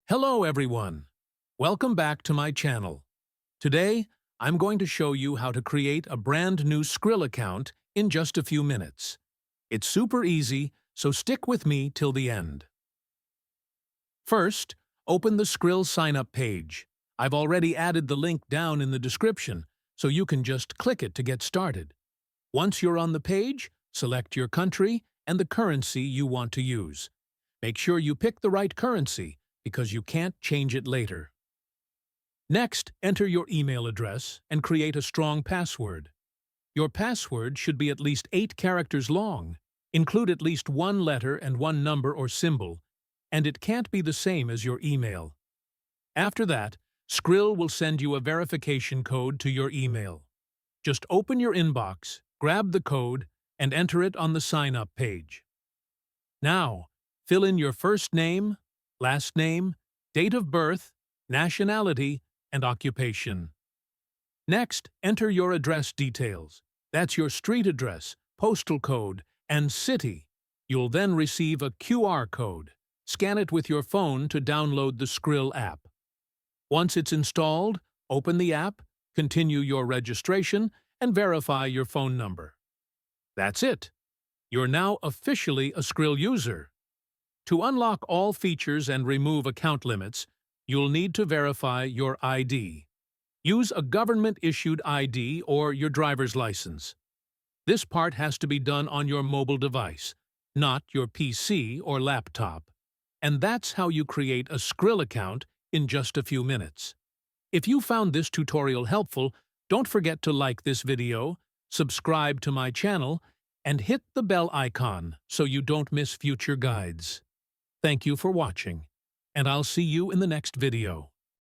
Hello everyone! Welcome back to my channel. Today, I'm going to show you how to create a brand new Skrill account in just a few minutes. It's super easy, so stick with me till the end. First, open the Skrill sign-up page. I've already added the link down in the description, so you can just click it to get started. Once you're on the page, select your country and the currency you want to use. Make sure you pick the right currency, because you can't change it later. Next, enter your email address and create a strong password. Your password should be at least 8 characters long, include at least one letter and one number or symbol, and it can't be the same as your email. After that, Skrill will send you a verification code to your email. Just open your inbox, grab the code, and enter it on the sign-up page. Now, fill in your first name, last name, date of birth, nationality, and occupation. Next, enter your address details. That's your street address, postal code, and city. You'll then receive a QR code. Scan it with your phone to download the Skrill app. Once it's installed, open the app, continue your registration, and verify your phone number. That's it. You're now officially a Skrill user. To unlock all features and remove account limits, you'll need to verify your ID. Use a government-issued ID or your driver's license. This part has to be done on your mobile device, not your PC or laptop. And that's how you create a Skrill account in just a few minutes. If you found this tutorial helpful, don't forget to like this video, subscribe to my channel, and hit the bell icon so you don't miss future guides. Thank you for watching, and I'll see you in the next video.